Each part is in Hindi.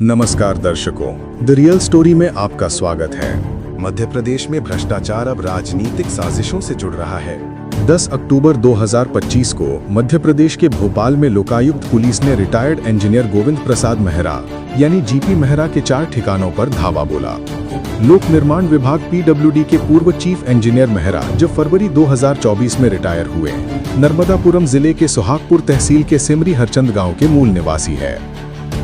नमस्कार दर्शकों, द रियल स्टोरी में आपका स्वागत है। मध्य प्रदेश में भ्रष्टाचार अब राजनीतिक साजिशों से जुड़ रहा है। 10 अक्टूबर 2025 को मध्य प्रदेश के भोपाल में लोकायुक्त पुलिस ने रिटायर्ड इंजीनियर गोविंद प्रसाद मेहरा यानी जीपी मेहरा के 4 ठिकानों पर धावा बोला। लोक निर्माण विभाग पीडब्ल्यूडी के पूर्व चीफ इंजीनियर मेहरा जब फरवरी 2024 में रिटायर हुए, नर्मदापुरम जिले के सुहागपुर तहसील के सिमरी हरचंद गांव के मूल निवासी है।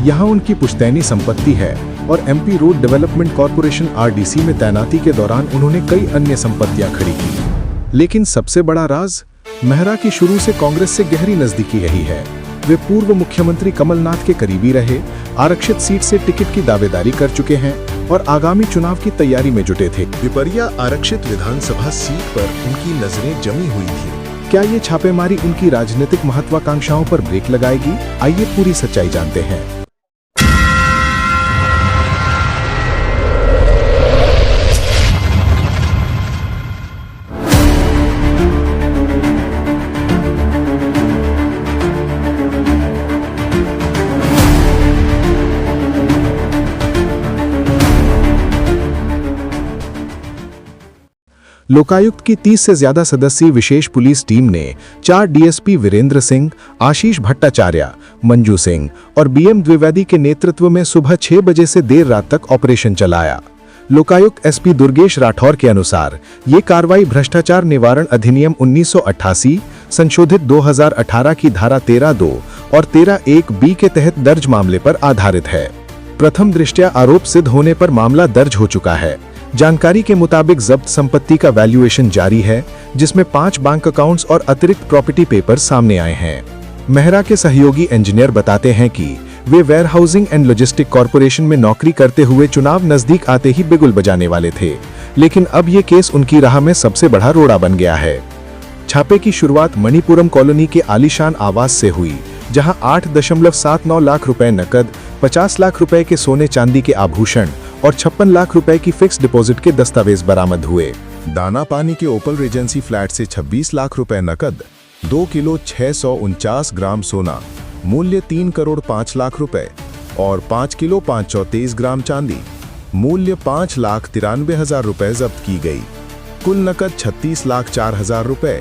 यहाँ उनकी पुश्तैनी संपत्ति है और MP road development corporation RDC में तैनाती के दौरान उन्होंने कई अन्य संपत्तियां खड़ी की। लेकिन सबसे बड़ा राज, मेहरा की शुरू से कांग्रेस से गहरी नजदीकी रही है। वे पूर्व मुख्यमंत्री कमलनाथ के करीबी रहे, आरक्षित सीट से टिकट की दावेदारी कर चुके हैं और आगामी चुनाव की तैयारी में जुटे थे। पिपरिया आरक्षित विधानसभा सीट पर उनकी नजरें जमी हुई थी। क्या ये छापेमारी उनकी राजनीतिक महत्वाकांक्षाओं पर ब्रेक लगाएगी? आइए पूरी सच्चाई जानते हैं। लोकायुक्त की 30 से ज्यादा सदस्यीय विशेष पुलिस टीम ने 4 डीएसपी वीरेंद्र सिंह, आशीष भट्टाचार्य, मंजू सिंह और बीएम द्विवेदी के नेतृत्व में सुबह 6 बजे से देर रात तक ऑपरेशन चलाया। लोकायुक्त एसपी दुर्गेश राठौर के अनुसार ये कार्रवाई भ्रष्टाचार निवारण अधिनियम 1988 संशोधित 2018 की धारा 13(2) और 13(1)(b) के तहत दर्ज मामले पर आधारित है। प्रथम दृष्टया आरोप सिद्ध होने पर मामला दर्ज हो चुका है। जानकारी के मुताबिक जब्त संपत्ति का वैल्यूएशन जारी है, जिसमें 5 बैंक अकाउंट्स और अतिरिक्त प्रॉपर्टी पेपर सामने आए हैं। मेहरा के सहयोगी इंजीनियर बताते हैं कि वे वेयरहाउसिंग एंड लॉजिस्टिक कॉरपोरेशन में नौकरी करते हुए चुनाव नजदीक आते ही बिगुल बजाने वाले थे, लेकिन अब ये केस उनकी राह में सबसे बड़ा रोड़ा बन गया है। छापे की शुरुआत मणिपुरम कॉलोनी के आलीशान आवास से हुई, जहां 8.79 लाख रुपए नकद, 50 लाख रुपए के सोने चांदी के आभूषण और 56 लाख रुपए की फिक्स डिपॉजिट के दस्तावेज बरामद हुए। दाना पानी के ओपल रेजेंसी फ्लैट से 26 लाख रुपए नकद, 2 किलो 649 ग्राम सोना, मूल्य 3 करोड़ 5 लाख रुपए और 5 किलो 523 ग्राम चांदी, मूल्य 5,93,000 रुपए जब्त की गई। कुल नकद 36 लाख 4 हजार रुपए,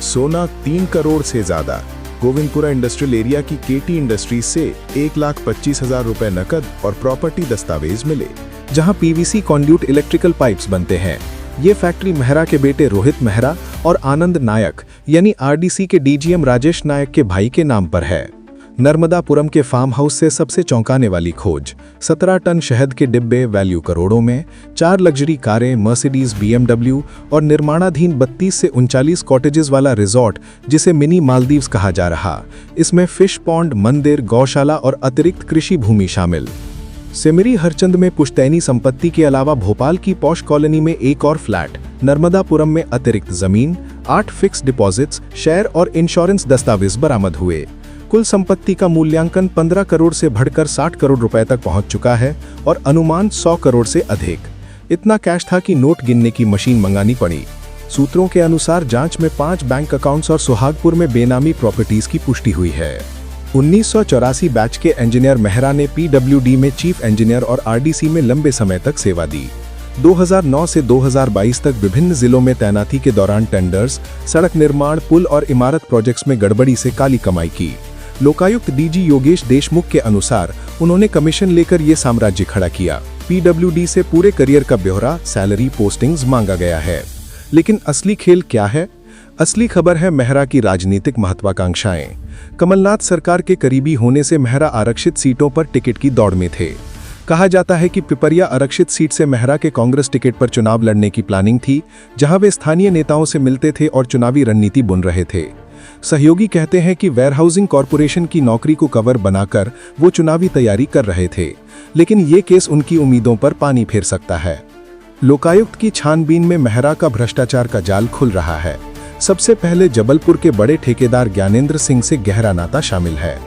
सोना 3 करोड़ से ज्यादा। गोविंदपुरा इंडस्ट्रियल एरिया की केटी इंडस्ट्रीज से 1,25,000 रुपए नकद और प्रॉपर्टी दस्तावेज मिले, जहां पीवीसी कॉन्ड्यूट इलेक्ट्रिकल पाइप्स बनते हैं। ये फैक्ट्री मेहरा के बेटे रोहित मेहरा और आनंद नायक यानी आरडीसी के डीजीएम राजेश नायक के भाई के नाम पर है। नर्मदापुरम के फार्म हाउस से सबसे चौंकाने वाली खोज, 17 टन शहद के डिब्बे वैल्यू करोड़ों में, 4 लग्जरी कारें मर्सिडीज बीएमडब्ल्यू और निर्माणाधीन 32 से 39 कॉटेजेस वाला रिजॉर्ट जिसे मिनी मालदीव्स कहा जा रहा। इसमें फिश पॉन्ड, मंदिर, गौशाला और अतिरिक्त कृषि भूमि शामिल। सिमरी हरचंद में पुश्तैनी संपत्ति के अलावा भोपाल की पॉश कॉलोनी में एक और फ्लैट, नर्मदापुरम में अतिरिक्त जमीन, 8 फिक्स डिपॉजिट्स, शेयर और इंश्योरेंस दस्तावेज बरामद हुए। कुल संपत्ति का मूल्यांकन 15 करोड़ से बढ़कर 60 करोड़ रुपए तक पहुंच चुका है और अनुमान 100 करोड़ से अधिक। इतना कैश था कि नोट गिनने की मशीन मंगानी पड़ी। सूत्रों के अनुसार जांच में 5 बैंक अकाउंट्स और सुहागपुर में बेनामी प्रॉपर्टीज की पुष्टि हुई है। 1984 बैच के इंजीनियर मेहरा ने पीडब्ल्यूडी में चीफ इंजीनियर और आरडीसी में लंबे समय तक सेवा दी। 2009 से 2022 तक विभिन्न जिलों में तैनाती के दौरान टेंडर्स, सड़क निर्माण, पुल और इमारत प्रोजेक्ट्स में गड़बड़ी से काली कमाई की। लोकायुक्त डीजी योगेश देशमुख के अनुसार उन्होंने कमीशन लेकर ये साम्राज्य खड़ा किया। पीडब्ल्यूडी से पूरे करियर का ब्यौरा, सैलरी, पोस्टिंग्स मांगा गया है। लेकिन असली खेल क्या है? असली खबर है मेहरा की राजनीतिक महत्वाकांक्षाएं। कमलनाथ सरकार के करीबी होने से मेहरा आरक्षित सीटों पर टिकट की दौड़ में थे। कहा जाता है कि पिपरिया आरक्षित सीट से मेहरा के कांग्रेस टिकट पर चुनाव लड़ने की प्लानिंग थी, जहां वे स्थानीय नेताओं से मिलते थे और चुनावी रणनीति बुन रहे थे। सहयोगी कहते हैं कि वेयरहाउसिंग कॉरपोरेशन की नौकरी को कवर बनाकर वो चुनावी तैयारी कर रहे थे, लेकिन ये केस उनकी उम्मीदों पर पानी फेर सकता है। लोकायुक्त की छानबीन में मेहरा का भ्रष्टाचार का जाल खुल रहा है। सबसे पहले जबलपुर के बड़े ठेकेदार ज्ञानेंद्र सिंह से गहरा नाता शामिल है।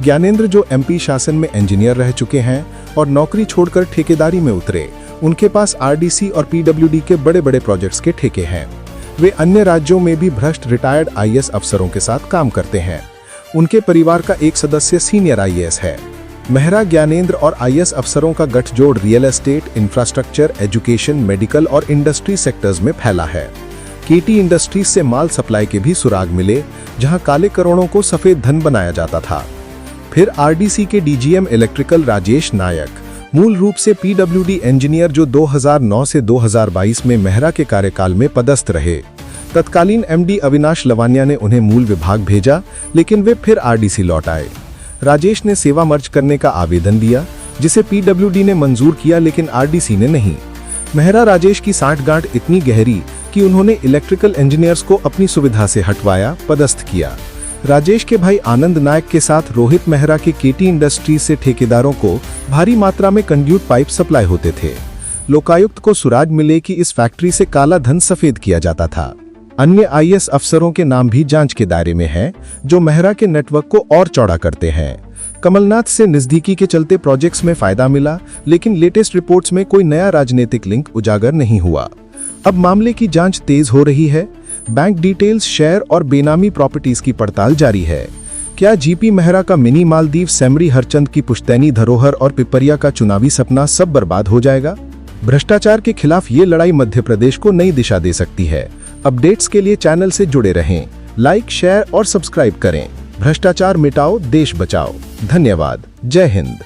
ज्ञानेंद्र जो एमपी शासन में इंजीनियर रह चुके हैं और नौकरी छोड़कर ठेकेदारी में उतरे, उनके पास आरडीसी और पीडब्ल्यूडी के बड़े बड़े प्रोजेक्ट्स के ठेके हैं। वे अन्य राज्यों में भी भ्रष्ट रिटायर्ड आईएएस अफसरों के साथ काम करते हैं। उनके परिवार का एक सदस्य सीनियर आईएएस है। मेहरा ज्ञानेंद्र और आईएएस अफसरों का गठजोड़ real estate, infrastructure, education, medical और इंडस्ट्री सेक्टर्स में फैला है। केटी इंडस्ट्रीज से माल सप्लाई के भी सुराग मिले, जहां काले करोड़ों को सफेद धन बनाया जाता था। फिर आरडीसी के डीजीएम इलेक्ट्रिकल राजेश नायक, मूल रूप से पीडब्ल्यूडी इंजीनियर, जो 2009 से 2022 में मेहरा के कार्यकाल में पदस्थ रहे। तत्कालीन एमडी अविनाश लवानिया ने उन्हें मूल विभाग भेजा, लेकिन वे फिर आरडीसी लौट आए। राजेश ने सेवा मर्ज करने का आवेदन दिया, जिसे पीडब्ल्यूडी ने मंजूर किया, लेकिन आरडीसी ने नहीं। मेहरा राजेश की सांठगांठ इतनी गहरी कि उन्होंने इलेक्ट्रिकल इंजीनियर्स को अपनी सुविधा से हटवाया, पदस्थ किया। राजेश के भाई आनंद नायक के साथ रोहित मेहरा के केटी इंडस्ट्रीज से ठेकेदारों को भारी मात्रा में कंड्यूट पाइप सप्लाई होते थे। लोकायुक्त को सुराग मिले कि इस फैक्ट्री से काला धन सफेद किया जाता था। अन्य आईएएस अफसरों के नाम भी जांच के दायरे में हैं, जो मेहरा के नेटवर्क को और चौड़ा करते हैं। कमलनाथ से नजदीकी के चलते प्रोजेक्ट्स में फायदा मिला, लेकिन लेटेस्ट रिपोर्ट्स में कोई नया राजनीतिक लिंक उजागर नहीं हुआ। अब मामले की जांच तेज हो रही है। बैंक डिटेल्स, शेयर और बेनामी प्रॉपर्टीज की पड़ताल जारी है। क्या जीपी मेहरा का मिनी मालदीव, सेमरी हरचंद की पुश्तैनी धरोहर और पिपरिया का चुनावी सपना सब बर्बाद हो जाएगा? भ्रष्टाचार के खिलाफ ये लड़ाई मध्य प्रदेश को नई दिशा दे सकती है। अपडेट्स के लिए चैनल से जुड़े रहें, लाइक, शेयर और सब्सक्राइब करें। भ्रष्टाचार मिटाओ, देश बचाओ। धन्यवाद। जय हिंद।